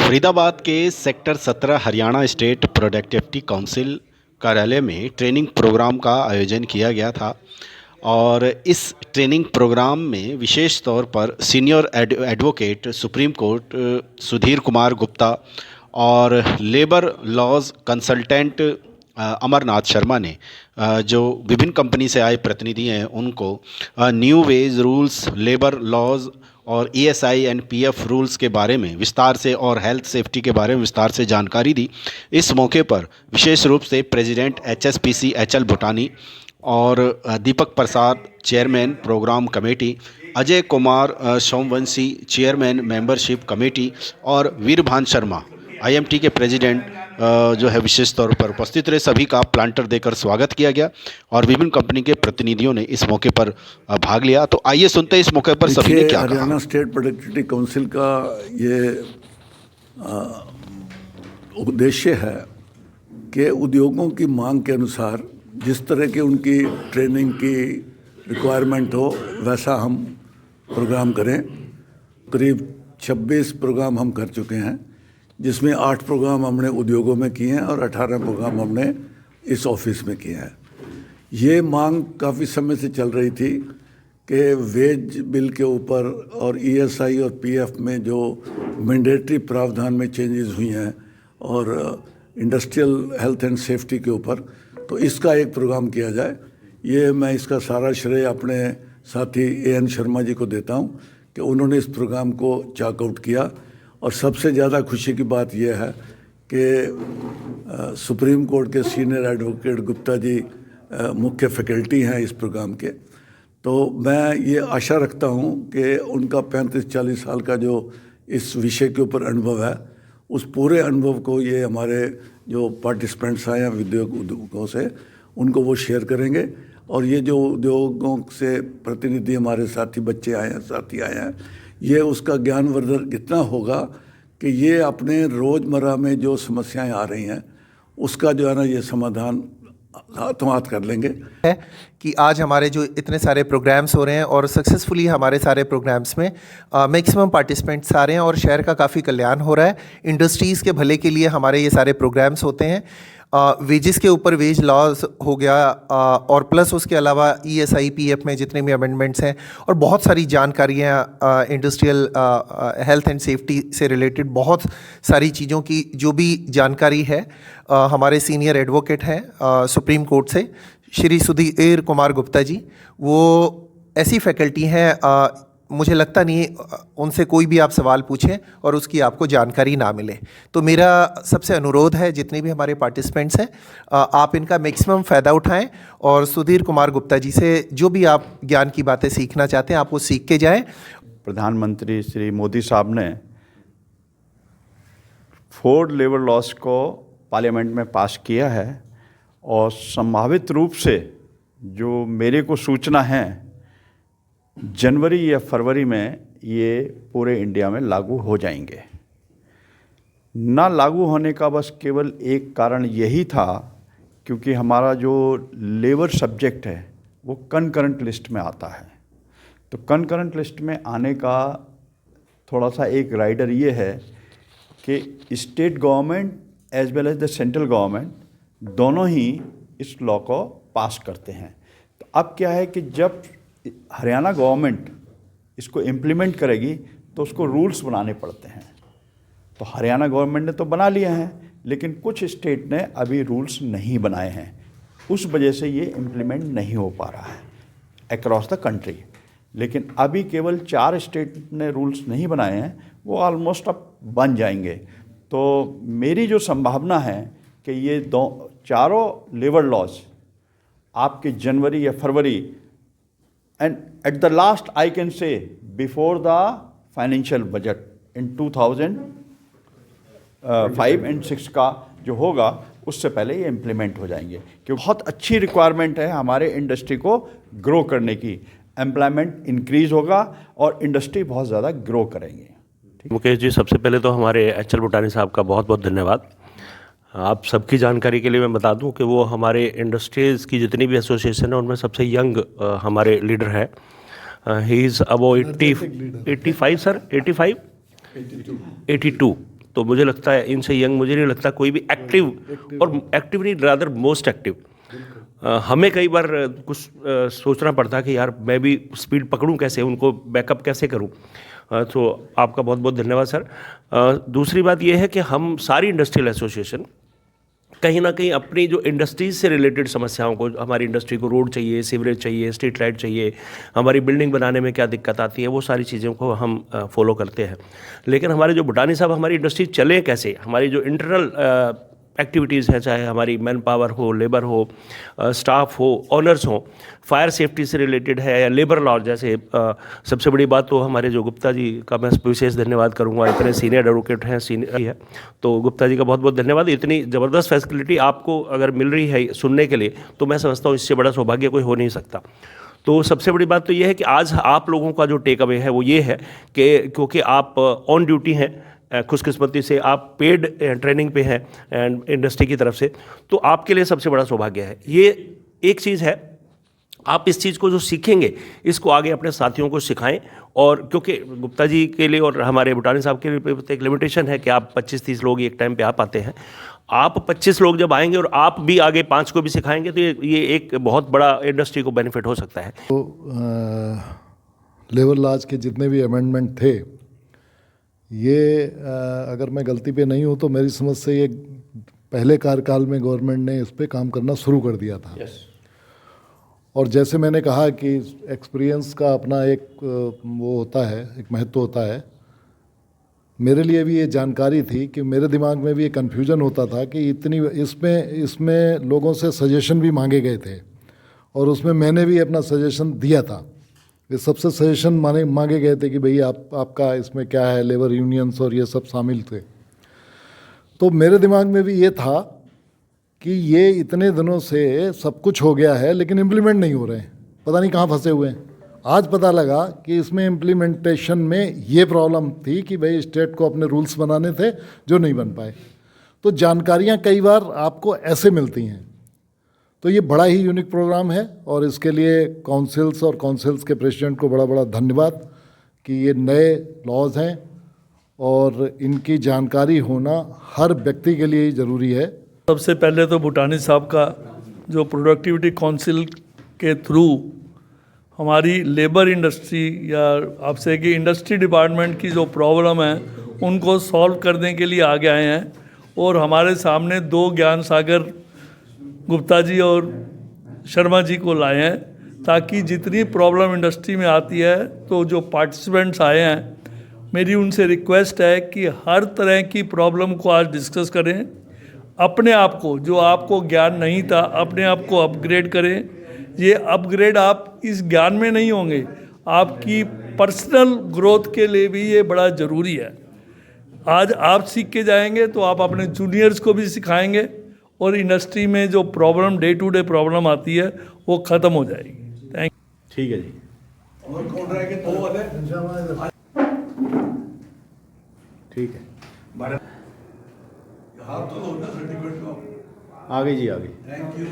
फरीदाबाद के sector 17 Haryana state productivity council कार्यालय में ट्रेनिंग प्रोग्राम का आयोजन किया गया था। और इस ट्रेनिंग प्रोग्राम में विशेष तौर पर senior advocate supreme court Sudhir Kumar Gupta और labour laws consultant Amarnath Sharma ने जो विभिन्न कंपनी से आए प्रतिनिधि हैं उनको new wage rules, labour laws और ईएसआई एंड पीएफ रूल्स के बारे में विस्तार से और हेल्थ सेफ्टी के बारे में विस्तार से जानकारी दी। इस मौके पर विशेष रूप से प्रेसिडेंट एचएसपीसी एचएल भूटानी और Deepak Prasad chairman programme committee, Ajay Kumar Somvanshi chairman membership committee और वीरभान शर्मा आईएमटी के प्रेसिडेंट जो है विशेष तौर पर उपस्थित रहे। सभी का प्लांटर देकर स्वागत किया गया और विभिन्न कंपनी के प्रतिनिधियों ने इस मौके पर भाग लिया। तो आइए सुनते हैं इस मौके पर सभी ने क्या कहा। हरियाणा स्टेट प्रोडक्टिविटी काउंसिल का ये उद्देश्य है कि उद्योगों की मांग के अनुसार जिस तरह की उनकी ट्रेनिंग की रिक्वायरमेंट हो वैसा हम प्रोग्राम करें। करीब 26 प्रोग्राम हम कर चुके हैं, जिसमें 8 प्रोग्राम हमने उद्योगों में किए हैं और 18 प्रोग्राम हमने इस ऑफिस में किए हैं। ये मांग काफ़ी समय से चल रही थी कि वेज बिल के ऊपर और ईएसआई और पीएफ में जो मैंडेटरी प्रावधान में चेंजेस हुई हैं और इंडस्ट्रियल हेल्थ एंड सेफ्टी के ऊपर, तो इसका एक प्रोग्राम किया जाए। ये मैं इसका सारा श्रेय अपने साथी एएन शर्मा जी को देता हूँ कि उन्होंने इस प्रोग्राम को चाक आउट किया। और सबसे ज़्यादा खुशी की बात यह है कि सुप्रीम कोर्ट के सीनियर एडवोकेट गुप्ता जी मुख्य फैकल्टी हैं इस प्रोग्राम के। तो मैं ये आशा रखता हूँ कि उनका 35-40 साल का जो इस विषय के ऊपर अनुभव है, उस पूरे अनुभव को ये हमारे जो पार्टिसिपेंट्स आए हैं उद्योगों से, उनको वो शेयर करेंगे। और ये जो उद्योगों से प्रतिनिधि हमारे साथी बच्चे आए हैं, साथी आए हैं, ये उसका ज्ञानवर्धन कितना होगा कि ये अपने रोज़मर्रा में जो समस्याएं आ रही हैं उसका जो है ना ये समाधान हाथों हाथ कर लेंगे। है कि आज हमारे जो इतने सारे प्रोग्राम्स हो रहे हैं और सक्सेसफुली हमारे सारे प्रोग्राम्स में मैक्सिमम पार्टिसिपेंट्स आ रहे हैं और शहर का काफ़ी कल्याण हो रहा है। इंडस्ट्रीज़ के भले के लिए हमारे ये सारे प्रोग्राम्स होते हैं। वेजेस के ऊपर वेज लॉज हो गया और प्लस उसके अलावा ईएसआई पीएफ में जितने भी अमेंडमेंट्स हैं और बहुत सारी जानकारियाँ इंडस्ट्रियल हेल्थ एंड सेफ्टी से रिलेटेड बहुत सारी चीज़ों की जो भी जानकारी है हमारे सीनियर एडवोकेट हैं सुप्रीम कोर्ट से श्री सुधीर कुमार गुप्ता जी, वो ऐसी फैकल्टी हैं मुझे लगता नहीं उनसे कोई भी आप सवाल पूछें और उसकी आपको जानकारी ना मिले। तो मेरा सबसे अनुरोध है जितने भी हमारे पार्टिसिपेंट्स हैं आप इनका मैक्सिमम फ़ायदा उठाएं और सुधीर कुमार गुप्ता जी से जो भी आप ज्ञान की बातें सीखना चाहते हैं आप वो सीख के जाएं। प्रधानमंत्री श्री मोदी साहब ने 4 लेबर लॉज को पार्लियामेंट में पास किया है और संभावित रूप से जो मेरे को सूचना है जनवरी या फरवरी में ये पूरे इंडिया में लागू हो जाएंगे। ना लागू होने का बस केवल एक कारण यही था क्योंकि हमारा जो लेबर सब्जेक्ट है वो कनकरेंट लिस्ट में आता है। तो कनकरेंट लिस्ट में आने का थोड़ा सा एक राइडर ये है कि state government as well as the central government दोनों ही इस लॉ को पास करते हैं। तो अब क्या है कि जब हरियाणा गवर्नमेंट इसको इम्प्लीमेंट करेगी तो उसको रूल्स बनाने पड़ते हैं। तो हरियाणा गवर्नमेंट ने तो बना लिए हैं लेकिन कुछ स्टेट ने अभी रूल्स नहीं बनाए हैं, उस वजह से ये इम्प्लीमेंट नहीं हो पा रहा है अक्रॉस द कंट्री। लेकिन अभी केवल 4 स्टेट ने रूल्स नहीं बनाए हैं, वो ऑलमोस्ट अब बन जाएंगे। तो मेरी जो संभावना है कि ये चारों लेबर लॉज आपके जनवरी या फरवरी and at the last I can say before the financial budget in 2005 and 6 का जो होगा उससे पहले ये इम्प्लीमेंट हो जाएंगे। क्योंकि बहुत अच्छी रिक्वायरमेंट है हमारे इंडस्ट्री को ग्रो करने की, एम्प्लॉयमेंट इंक्रीज होगा और इंडस्ट्री बहुत ज़्यादा ग्रो करेंगे। मुकेश जी, सबसे पहले तो हमारे एचएल भूटानी साहब का बहुत बहुत धन्यवाद। आप सबकी जानकारी के लिए मैं बता दूं कि वो हमारे इंडस्ट्रीज़ की जितनी भी एसोसिएशन है उनमें सबसे यंग हमारे लीडर है। He is above 85 sir, 82। तो मुझे लगता है इनसे यंग मुझे नहीं लगता कोई भी एक्टिव, और एक्टिव नहीं, रादर मोस्ट एक्टिव। हमें कई बार कुछ सोचना पड़ता है कि यार मैं भी स्पीड पकड़ूं कैसे, उनको बैकअप कैसे करूं। तो आपका बहुत बहुत धन्यवाद सर। दूसरी बात यह है कि हम सारी इंडस्ट्रियल एसोसिएशन कहीं ना कहीं अपनी जो इंडस्ट्रीज से रिलेटेड समस्याओं को, हमारी इंडस्ट्री को रोड चाहिए, सीवरेज चाहिए, स्ट्रीट लाइट चाहिए, हमारी बिल्डिंग बनाने में क्या दिक्कत आती है, वो सारी चीज़ों को हम फॉलो करते हैं। लेकिन हमारे जो भूटानी साहब हमारी इंडस्ट्री चले कैसे, हमारी जो इंटरनल एक्टिविटीज़ हैं, चाहे हमारी मैन पावर हो, लेबर हो, स्टाफ हो, ऑनर्स हो, फायर सेफ्टी से रिलेटेड है या लेबर लॉ, जैसे सबसे बड़ी बात तो हमारे जो गुप्ता जी का मैं विशेष धन्यवाद करूंगा, इतने सीनियर एडवोकेट हैं, सीनियर है, तो गुप्ता जी का बहुत बहुत धन्यवाद। इतनी ज़बरदस्त फैसिलिटी आपको अगर मिल रही है सुनने के लिए, तो मैं समझता हूँ इससे बड़ा सौभाग्य कोई हो नहीं सकता। तो सबसे बड़ी बात तो ये है कि आज आप लोगों का जो टेक अवे है वो ये है कि क्योंकि आप ऑन ड्यूटी हैं, खुशकिस्मती से आप पेड ट्रेनिंग पे हैं एंड इंडस्ट्री की तरफ से, तो आपके लिए सबसे बड़ा सौभाग्य है। ये एक चीज़ है, आप इस चीज़ को जो सीखेंगे इसको आगे अपने साथियों को सिखाएं। और क्योंकि गुप्ता जी के लिए और हमारे भूटानी साहब के लिए एक लिमिटेशन है कि आप 25-30 लोग एक टाइम पे आ पाते हैं। आप 25 लोग जब आएंगे और आप भी आगे 5 को भी सिखाएंगे तो ये एक बहुत बड़ा इंडस्ट्री को बेनिफिट हो सकता है। तो लेबर लॉज के जितने भी अमेंडमेंट थे, ये अगर मैं गलती पे नहीं हूँ तो मेरी समझ से ये पहले कार्यकाल में गवर्नमेंट ने इस पे काम करना शुरू कर दिया था। और जैसे मैंने कहा कि एक्सपीरियंस का अपना एक वो होता है, एक महत्व होता है। मेरे लिए भी ये जानकारी थी कि मेरे दिमाग में भी ये कन्फ्यूजन होता था कि इतनी इसमें लोगों से सजेशन भी मांगे गए थे और उसमें मैंने भी अपना सजेशन दिया था। ये सबसे सजेशन मांगे गए थे कि भाई आपका इसमें क्या है, लेबर यूनियंस और ये सब शामिल थे। तो मेरे दिमाग में भी ये था कि ये इतने दिनों से सब कुछ हो गया है लेकिन इम्प्लीमेंट नहीं हो रहे हैं, पता नहीं कहाँ फंसे हुए हैं। आज पता लगा कि इसमें इम्प्लीमेंटेशन में ये प्रॉब्लम थी कि भाई स्टेट को अपने रूल्स बनाने थे जो नहीं बन पाए। तो जानकारियाँ कई बार आपको ऐसे मिलती हैं। तो ये बड़ा ही यूनिक प्रोग्राम है और इसके लिए काउंसिल्स और काउंसिल्स के प्रेसिडेंट को बड़ा बड़ा धन्यवाद कि ये नए लॉज हैं और इनकी जानकारी होना हर व्यक्ति के लिए ही ज़रूरी है। सबसे पहले तो भूटानी साहब का जो प्रोडक्टिविटी काउंसिल के थ्रू हमारी लेबर इंडस्ट्री या आपसे कि इंडस्ट्री डिपार्टमेंट की जो प्रॉब्लम है उनको सॉल्व करने के लिए आगे आए हैं। और हमारे सामने 2 ज्ञान सागर गुप्ता जी और शर्मा जी को लाए हैं ताकि जितनी प्रॉब्लम इंडस्ट्री में आती है, तो जो पार्टिसिपेंट्स आए हैं, मेरी उनसे रिक्वेस्ट है कि हर तरह की प्रॉब्लम को आज डिस्कस करें। अपने आप को, जो आपको ज्ञान नहीं था, अपने आप को अपग्रेड करें। ये अपग्रेड आप इस ज्ञान में नहीं होंगे, आपकी पर्सनल ग्रोथ के लिए भी ये बड़ा ज़रूरी है। आज आप सीख के जाएंगे तो आप अपने जूनियर्स को भी सिखाएंगे और इंडस्ट्री में जो problem, day to day problem आती है, वो ख़त्म हो जाएगी। Thank you. ठीक है जी। और कौन रह गए? 2 वाले ठीक है, हाथ तो लो ना सर्टिफिकेट का। आगे जी आगे। Thank you.